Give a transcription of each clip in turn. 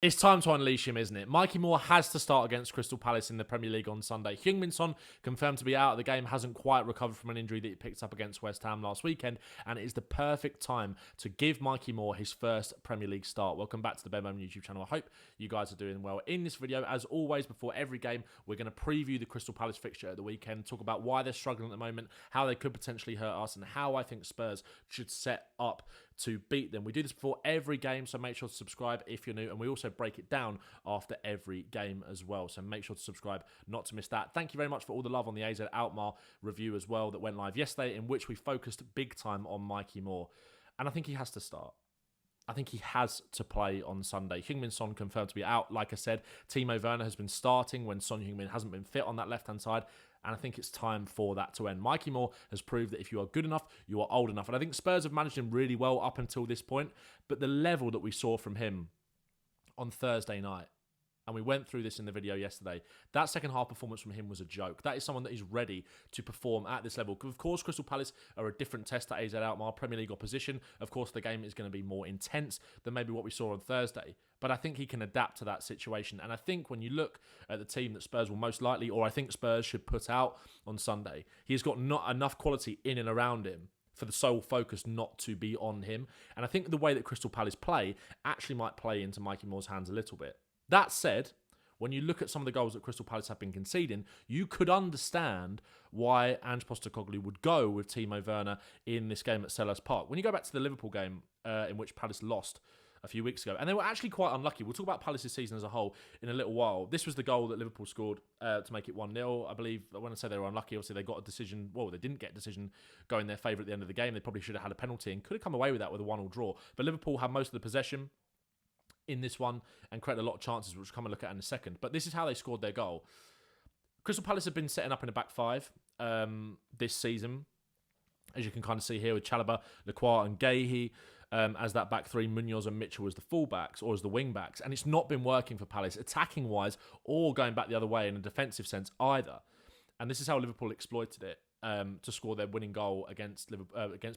It's time to unleash him, isn't it? Mikey Moore has to start against Crystal Palace in the Premier League on Sunday. Heung-Min Son, confirmed to be out of the game, hasn't quite recovered from an injury that he picked up against West Ham last weekend, and it is the perfect time to give Mikey Moore his first Premier League start. Welcome back to the Bowman YouTube channel. I hope you guys are doing well. In this video, as always, before every game, we're going to preview the Crystal Palace fixture at the weekend, talk about why they're struggling at the moment, how they could potentially hurt us, and how I think Spurs should set up to beat them. We do this before every game, so make sure to subscribe if you're new, and we also break it down after every game as well, so make sure to subscribe not to miss that. Thank you very much for all the love on the AZ Alkmaar review as well that went live yesterday, in which we focused big time on Mikey Moore, and I think he has to start. I think he has to play on Sunday. Heung-Min Son confirmed to be out. Like I said, Timo Werner has been starting when Son Heung-Min hasn't been fit on that left-hand side. And I think it's time for that to end. Mikey Moore has proved that if you are good enough, you are old enough. And I think Spurs have managed him really well up until this point. But the level that we saw from him on Thursday night, and we went through this in the video yesterday, that second half performance from him was a joke. That is someone that is ready to perform at this level. Of course, Crystal Palace are a different test to AZ Alkmaar, Premier League opposition. Of course, the game is going to be more intense than maybe what we saw on Thursday. But I think he can adapt to that situation. And I think when you look at the team that Spurs will most likely, or I think Spurs should put out on Sunday, he's got not enough quality in and around him for the sole focus not to be on him. And I think the way that Crystal Palace play actually might play into Mikey Moore's hands a little bit. That said, when you look at some of the goals that Crystal Palace have been conceding, you could understand why Ange Postecoglou would go with Timo Werner in this game at Selhurst Park. When you go back to the Liverpool game in which Palace lost a few weeks ago, and they were actually quite unlucky. We'll talk about Palace's season as a whole in a little while. This was the goal that Liverpool scored to make it 1-0. I believe, when I say they were unlucky, obviously they got a decision. Well, they didn't get a decision going their favour at the end of the game. They probably should have had a penalty and could have come away with that with a 1-1 draw. But Liverpool had most of the possession in this one and created a lot of chances, which we'll come and look at in a second. But this is how they scored their goal. Crystal Palace have been setting up in a back five this season, as you can kind of see here with Chalobah, Lacroix and Guéhi as that back three, Munoz and Mitchell as the fullbacks or as the wing backs. And it's not been working for Palace attacking wise or going back the other way in a defensive sense either. And this is how Liverpool exploited it to score their winning goal against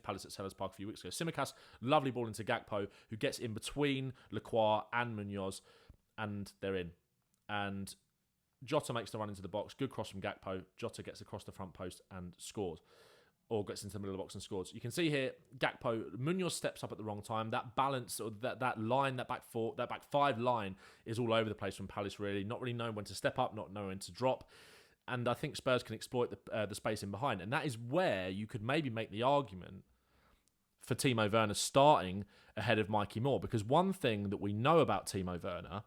Palace at Selhurst Park a few weeks ago. Tsimikas, lovely ball into Gakpo, who gets in between Lacroix and Munoz, and they're in. And Jota makes the run into the box. Good cross from Gakpo. Jota gets across the front post and scores. Or gets into the middle of the box and scores. You can see here, Gakpo, Munoz steps up at the wrong time. That balance, or that line, that back five line is all over the place from Palace, really. Not really knowing when to step up, not knowing when to drop. And I think Spurs can exploit the space in behind. And that is where you could maybe make the argument for Timo Werner starting ahead of Mikey Moore. Because one thing that we know about Timo Werner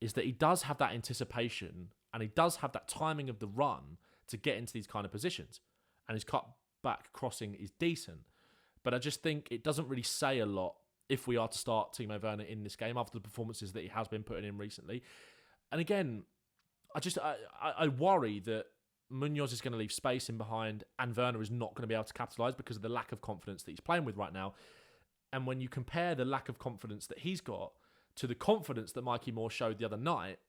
is that he does have that anticipation and he does have that timing of the run to get into these kind of positions. And his cut back crossing is decent. But I just think it doesn't really say a lot if we are to start Timo Werner in this game after the performances that he has been putting in recently. And again, I worry that Munoz is going to leave space in behind and Werner is not going to be able to capitalise because of the lack of confidence that he's playing with right now. And when you compare the lack of confidence that he's got to the confidence that Mikey Moore showed the other night,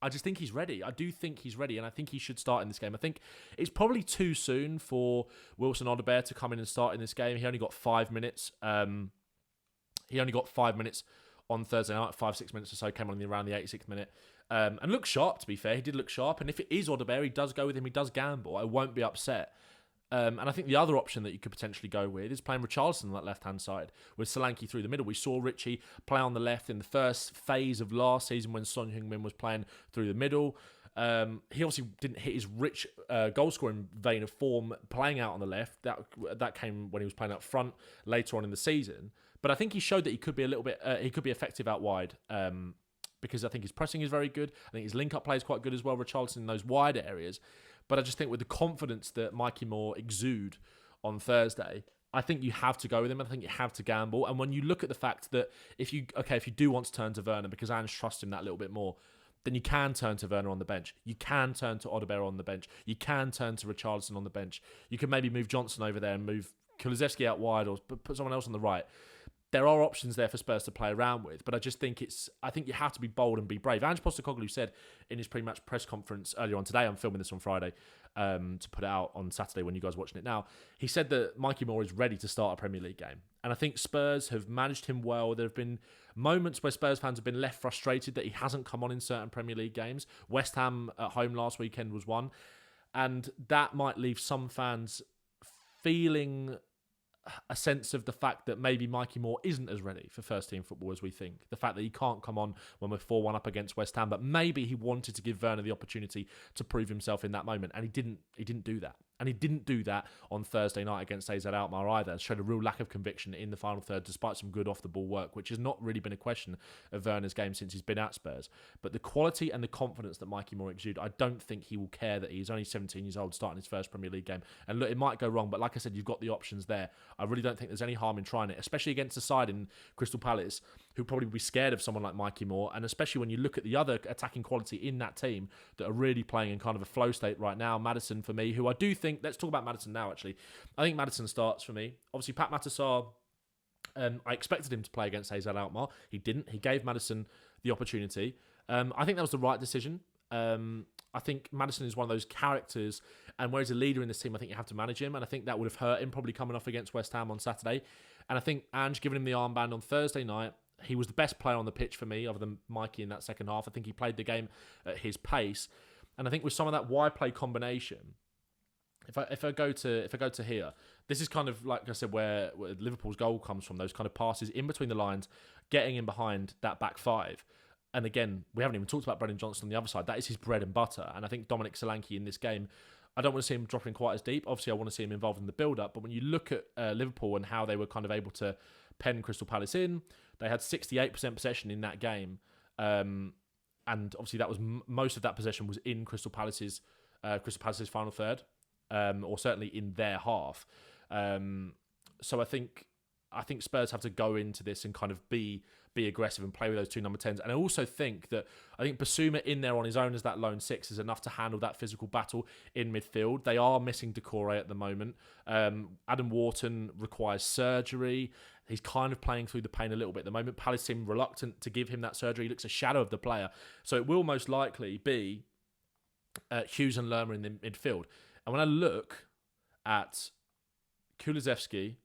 I just think he's ready. I do think he's ready, and I think he should start in this game. I think it's probably too soon for Wilson Odobert to come in and start in this game. He only got 5 minutes. He only got 5 minutes on Thursday night, 5-6 minutes or so, came on around the 86th minute. And looked sharp, to be fair. He did look sharp. And if it is Odobert, he does go with him. He does gamble. I won't be upset. And I think the other option that you could potentially go with is playing Richarlison on that left-hand side with Solanke through the middle. We saw Richie play on the left in the first phase of last season when Son Heung-Min was playing through the middle. He obviously didn't hit his rich goal-scoring vein of form playing out on the left. That came when he was playing up front later on in the season. But I think he showed that he could be a little bit. He could be effective out wide. Because I think his pressing is very good. I think his link-up play is quite good as well, Richarlison in those wider areas. But I just think with the confidence that Mikey Moore exude on Thursday, I think you have to go with him. I think you have to gamble. And when you look at the fact that if you do want to turn to Werner because Ange trusts him that little bit more, then you can turn to Werner on the bench. You can turn to Odobert on the bench. You can turn to Richarlison on the bench. You can maybe move Johnson over there and move Kulusevski out wide or put someone else on the right. there are options there for Spurs to play around with, but I think you have to be bold and be brave. Ange Postecoglou said in his pre-match press conference earlier on today, I'm filming this on Friday, to put it out on Saturday when you guys are watching it now, he said that Mikey Moore is ready to start a Premier League game. And I think Spurs have managed him well. There have been moments where Spurs fans have been left frustrated that he hasn't come on in certain Premier League games. West Ham at home last weekend was one. And that might leave some fans feeling a sense of the fact that maybe Mikey Moore isn't as ready for first-team football as we think. The fact that he can't come on when we're 4-1 up against West Ham, but maybe he wanted to give Werner the opportunity to prove himself in that moment, and he didn't do that. And he didn't do that on Thursday night against AZ Alkmaar either. Showed a real lack of conviction in the final third, despite some good off-the-ball work, which has not really been a question of Werner's game since he's been at Spurs. But the quality and the confidence that Mikey Moore exudes, I don't think he will care that he's only 17 years old starting his first Premier League game. And look, it might go wrong, but like I said, you've got the options there. I really don't think there's any harm in trying it, especially against a side in Crystal Palace who probably would be scared of someone like Mikey Moore, and especially when you look at the other attacking quality in that team that are really playing in kind of a flow state right now. Maddison, for me, who I do think, let's talk about Maddison now, actually. I think Maddison starts for me. Obviously, Pape Matar Sarr, I expected him to play against AZ Alkmaar. He didn't. He gave Maddison the opportunity. I think that was the right decision. I think Maddison is one of those characters, and where he's a leader in this team, I think you have to manage him, and I think that would have hurt him probably coming off against West Ham on Saturday. And I think Ange giving him the armband on Thursday night, he was the best player on the pitch for me, other than Mikey in that second half. I think he played the game at his pace, and I think with some of that wide play combination, if I go to here, this is kind of like I said where Liverpool's goal comes from. Those kind of passes in between the lines, getting in behind that back five. And again, we haven't even talked about Brennan Johnson on the other side. That is his bread and butter. And I think Dominic Solanke in this game, I don't want to see him dropping quite as deep. Obviously, I want to see him involved in the build-up. But when you look at Liverpool and how they were kind of able to pen Crystal Palace in, they had 68% possession in that game. And obviously, that was most of that possession was in Crystal Palace's final third, or certainly in their half. So I think Spurs have to go into this and kind of be aggressive and play with those two number 10s. And I also think Basuma in there on his own as that lone six is enough to handle that physical battle in midfield. They are missing Decore at the moment. Adam Wharton requires surgery. He's kind of playing through the pain a little bit at the moment. Palace seem reluctant to give him that surgery. He looks a shadow of the player. So it will most likely be Hughes and Lerma in the midfield. And when I look at Kulusevski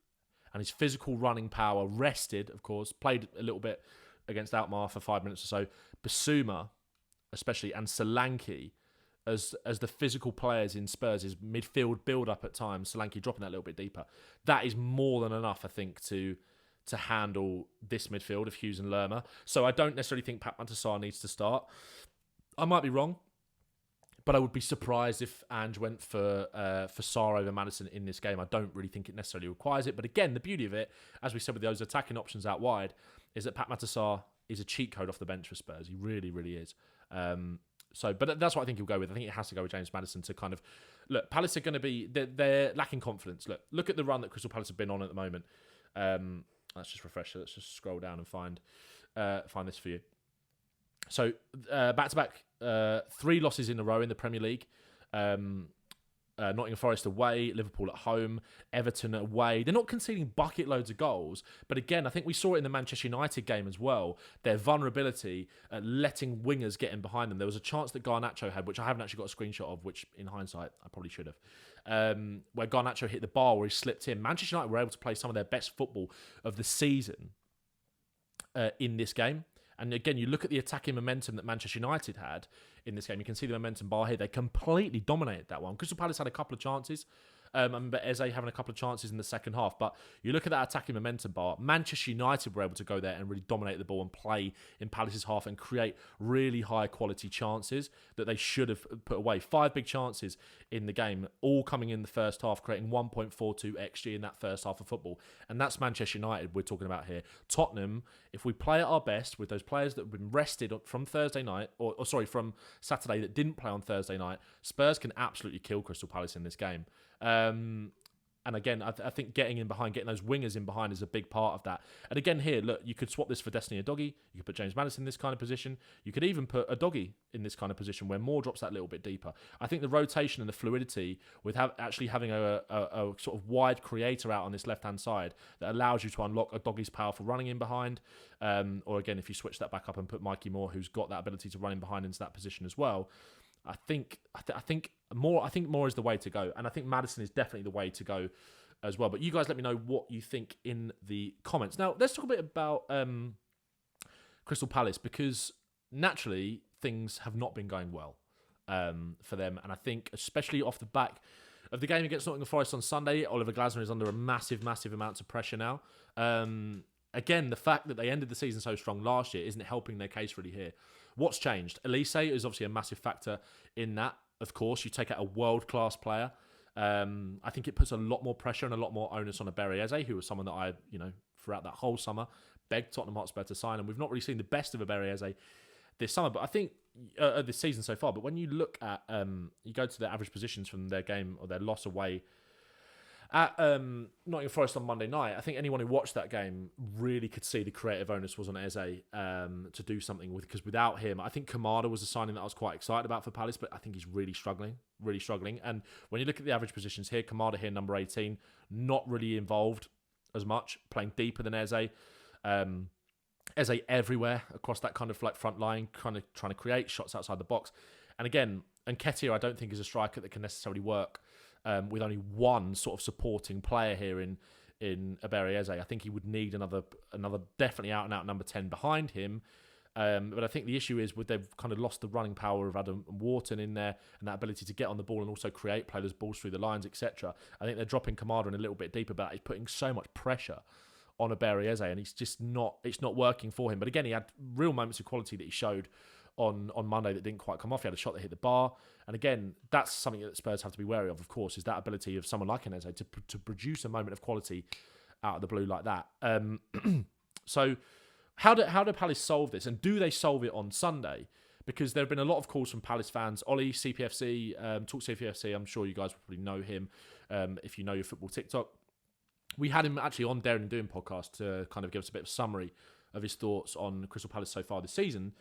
and his physical running power, rested, of course, played a little bit against Alkmaar for 5 minutes or so, Basuma especially, and Solanke as the physical players in Spurs' midfield build-up at times, Solanke dropping that a little bit deeper, that is more than enough, I think, to handle this midfield of Hughes and Lerma. So I don't necessarily think Pape Matar Sarr needs to start. I might be wrong, but I would be surprised if Ange went for Sarr over Maddison in this game. I don't really think it necessarily requires it. But again, the beauty of it, as we said with those attacking options out wide, is that Pape Matar Sarr is a cheat code off the bench for Spurs. He really, really is. But that's what I think he'll go with. I think it has to go with James Maddison to kind of... Look, Palace are going to be... They're lacking confidence. Look at the run that Crystal Palace have been on at the moment. Let's just refresh it. Let's just scroll down and find this for you. So, back-to-back 3 losses in a row in the Premier League. Nottingham Forest away, Liverpool at home, Everton away. They're not conceding bucket loads of goals, but again, I think we saw it in the Manchester United game as well. Their vulnerability at letting wingers get in behind them. There was a chance that Garnacho had, which I haven't actually got a screenshot of, which in hindsight I probably should have, where Garnacho hit the bar where he slipped in. Manchester United were able to play some of their best football of the season in this game. And again, you look at the attacking momentum that Manchester United had in this game. You can see the momentum bar here. They completely dominated that one. Crystal Palace had a couple of chances. I remember Eze having a couple of chances in the second half. But you look at that attacking momentum bar. Manchester United were able to go there and really dominate the ball and play in Palace's half and create really high quality chances that they should have put away. 5 big chances in the game, all coming in the first half, creating 1.42 XG in that first half of football. And that's Manchester United we're talking about here. Tottenham, if we play at our best with those players that have been rested from Thursday night, from Saturday that didn't play on Thursday night, Spurs can absolutely kill Crystal Palace in this game. And again, I think getting in behind, getting those wingers in behind is a big part of that. And again, here, look, you could swap this for Destiny Udogie. You could put James Maddison in this kind of position. You could even put Udogie in this kind of position where Moore drops that little bit deeper. I think the rotation and the fluidity with actually having a sort of wide creator out on this left-hand side that allows you to unlock Udogie's powerful running in behind. Or again, if you switch that back up and put Mikey Moore, who's got that ability to run in behind into that position as well. I think Moore is the way to go, and I think Maddison is definitely the way to go as well. But you guys let me know what you think in the comments. Now, let's talk a bit about Crystal Palace, because naturally things have not been going well for them, and I think especially off the back of the game against Nottingham Forest on Sunday, Oliver Glasner is under a massive amounts of pressure now. Again, the fact that they ended the season so strong last year isn't helping their case really here. What's changed? Elise is obviously a massive factor in that. Of course, you take out a world-class player. I think it puts a lot more pressure and a lot more onus on Eberechi, who was someone that I, throughout that whole summer, begged Tottenham Hotspur to sign. And we've not really seen the best of Eberechi this summer, but I think this season so far. But when you look at, you go to the average positions from their game or their loss away at Nottingham Forest on Monday night, I think anyone who watched that game really could see the creative onus was on Eze to do something with, because without him, I think Kamada was a signing that I was quite excited about for Palace, but I think he's really struggling. And when you look at the average positions here, Kamada here, number 18, not really involved as much, playing deeper than Eze. Eze everywhere across that kind of like front line, trying to create shots outside the box. And again, Nketiah I don't think is a striker that can necessarily work with only one sort of supporting player here in Eberechi. I think he would need another definitely out and out number 10 behind him. But I think the issue is they've kind of lost the running power of Adam Wharton in there and that ability to get on the ball and also play those balls through the lines, etc. I think they're dropping Kamada in a little bit deeper, but he's putting so much pressure on Eberechi and it's not working for him. But again, he had real moments of quality that he showed on Monday that didn't quite come off. He had a shot that hit the bar. And again, that's something that Spurs have to be wary of course, is that ability of someone like Eze to produce a moment of quality out of the blue like that. So how do Palace solve this? And do they solve it on Sunday? Because there have been a lot of calls from Palace fans. Ollie, CPFC, Talk CPFC, I'm sure you guys will probably know him if you know your football TikTok. We had him actually on Daring and Doing podcast to kind of give us a bit of a summary of his thoughts on Crystal Palace so far this season.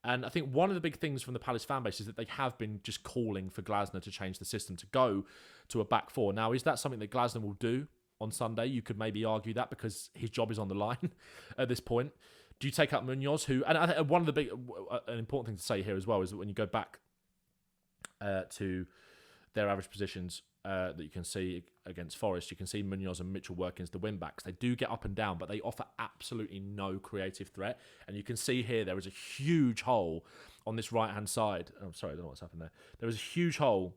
And I think one of the big things from the Palace fan base is that they have been just calling for Glasner to change the system to go to a back four. Now, is that something that Glasner will do on Sunday? You could maybe argue that because his job is on the line at this point. Do you take out Munoz, who... And I think one of the an important thing to say here as well is that when you go back to their average positions that you can see against Forest, you can see Munoz and Mitchell working as the wing-backs. They do get up and down, but they offer absolutely no creative threat. And you can see here there is a huge hole on this right-hand side. I'm sorry, I don't know what's happened there. There is a huge hole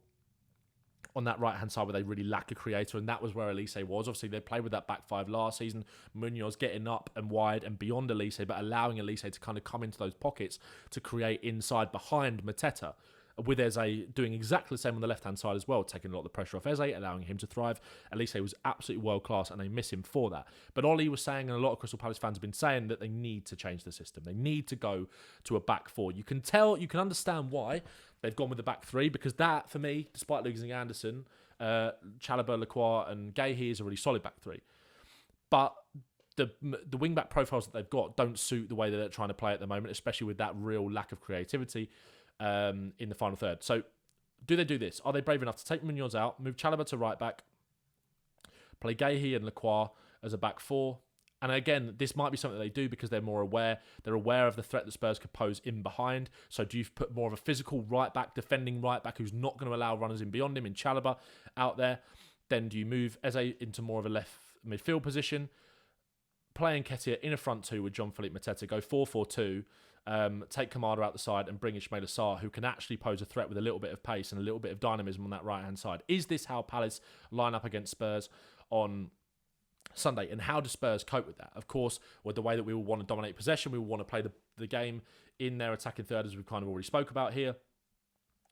on that right-hand side where they really lack a creator, and that was where Elise was. Obviously, they played with that back five last season. Munoz getting up and wide and beyond Elise, but allowing Elise to kind of come into those pockets to create inside behind Mateta, with Eze doing exactly the same on the left-hand side as well, taking a lot of the pressure off Eze, allowing him to thrive. Elise was absolutely world-class, and they miss him for that. But Ollie was saying, and a lot of Crystal Palace fans have been saying, that they need to change the system. They need to go to a back four. You can understand why they've gone with the back three, because that, for me, despite losing Anderson, Chalobah, Lacroix, and Gahey is a really solid back three. But the wing-back profiles that they've got don't suit the way that they're trying to play at the moment, especially with that real lack of creativity in the final third. So do they do this? Are they brave enough to take Munoz out, move Chalobah to right back, play Gahey and Lacroix as a back four? And again, this might be something they do because they're more aware. They're aware of the threat that Spurs could pose in behind. So do you put more of a physical right back, defending right back, who's not going to allow runners in beyond him, in Chalobah out there? Then do you move Eze into more of a left midfield position, play Nketiah in a front two with Jean-Philippe Mateta, go 4-4-2, take Kamada out the side and bring Ismaila Sarr, who can actually pose a threat with a little bit of pace and a little bit of dynamism on that right-hand side. Is this how Palace line up against Spurs on Sunday? And how do Spurs cope with that? Of course, with the way that we will want to dominate possession, we will want to play the game in their attacking third, as we kind of already spoke about here.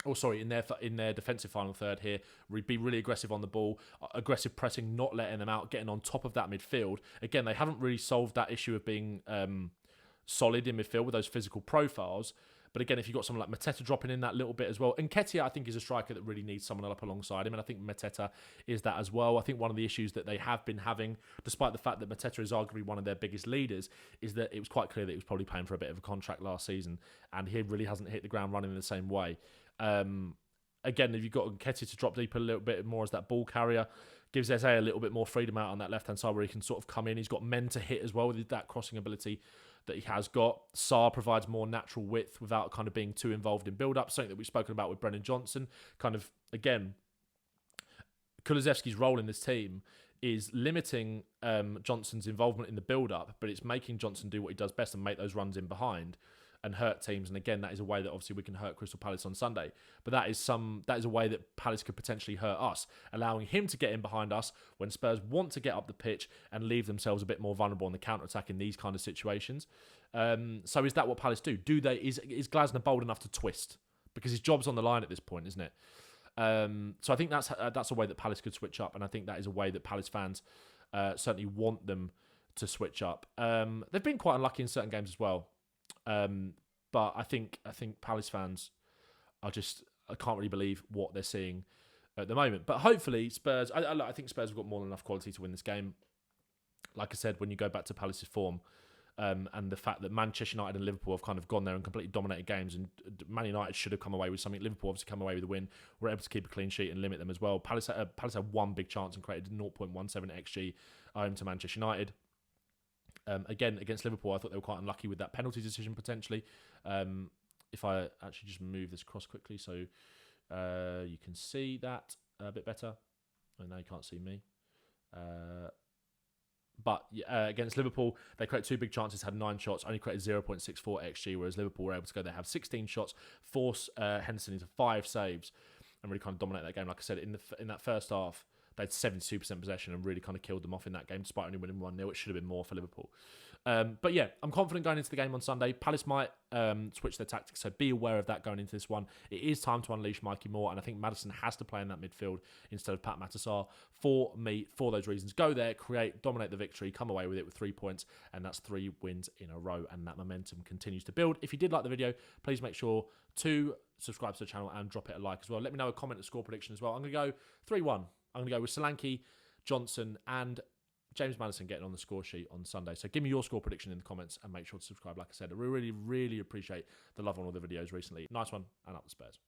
In their defensive final third here, we'd be really aggressive on the ball, aggressive pressing, not letting them out, getting on top of that midfield. Again, they haven't really solved that issue of being solid in midfield with those physical profiles. But again, if you've got someone like Mateta dropping in that little bit as well, and Nketiah, I think, is a striker that really needs someone up alongside him, and I think Mateta is that as well. I think one of the issues that they have been having, despite the fact that Mateta is arguably one of their biggest leaders, is that it was quite clear that he was probably paying for a bit of a contract last season, and he really hasn't hit the ground running in the same way. Again, if you've got Nketiah to drop deeper a little bit more as that ball carrier, gives Eze a little bit more freedom out on that left-hand side where he can sort of come in. He's got men to hit as well with that crossing ability that he has got. Sarr provides more natural width without kind of being too involved in build-up, something that we've spoken about with Brennan Johnson. Kind of, again, Kulusevski's role in this team is limiting Johnson's involvement in the build-up, but it's making Johnson do what he does best and make those runs in behind and hurt teams. And again, that is a way that obviously we can hurt Crystal Palace on Sunday. But that is a way that Palace could potentially hurt us, allowing him to get in behind us when Spurs want to get up the pitch and leave themselves a bit more vulnerable on the counter-attack in these kind of situations. So is that what Palace do? Is Glasner bold enough to twist? Because his job's on the line at this point, isn't it? So I think that's a way that Palace could switch up, and I think that is a way that Palace fans certainly want them to switch up. They've been quite unlucky in certain games as well. But I think Palace fans I can't really believe what they're seeing at the moment. But hopefully Spurs, I think Spurs have got more than enough quality to win this game. Like I said, when you go back to Palace's form, and the fact that Manchester United and Liverpool have kind of gone there and completely dominated games, and Man United should have come away with something. Liverpool obviously come away with a win. We're able to keep a clean sheet and limit them as well. Palace had one big chance and created 0.17 XG home to Manchester United. Again, against Liverpool, I thought they were quite unlucky with that penalty decision potentially. If I actually just move this across quickly so you can see that a bit better. And now you can't see me. But against Liverpool, they created 2 big chances, had 9 shots, only created 0.64 XG, whereas Liverpool were able to go there, have 16 shots, force Henderson into 5 saves, and really kind of dominate that game. Like I said, in that first half, they had 72% possession and really kind of killed them off in that game, despite only winning 1-0. It should have been more for Liverpool. But yeah, I'm confident going into the game on Sunday. Palace might switch their tactics, so be aware of that going into this one. It is time to unleash Mikey Moore, and I think Maddison has to play in that midfield instead of Pape Matar Sarr. For me, for those reasons, go there, dominate the victory, come away with it with 3 points, and that's 3 wins in a row, and that momentum continues to build. If you did like the video, please make sure to subscribe to the channel and drop it a like as well. Let me know a comment and score prediction as well. I'm going to go 3-1. I'm going to go with Solanke, Johnson, and James Maddison getting on the score sheet on Sunday. So give me your score prediction in the comments and make sure to subscribe. Like I said, I really, really appreciate the love on all the videos recently. Nice one, and up the Spurs.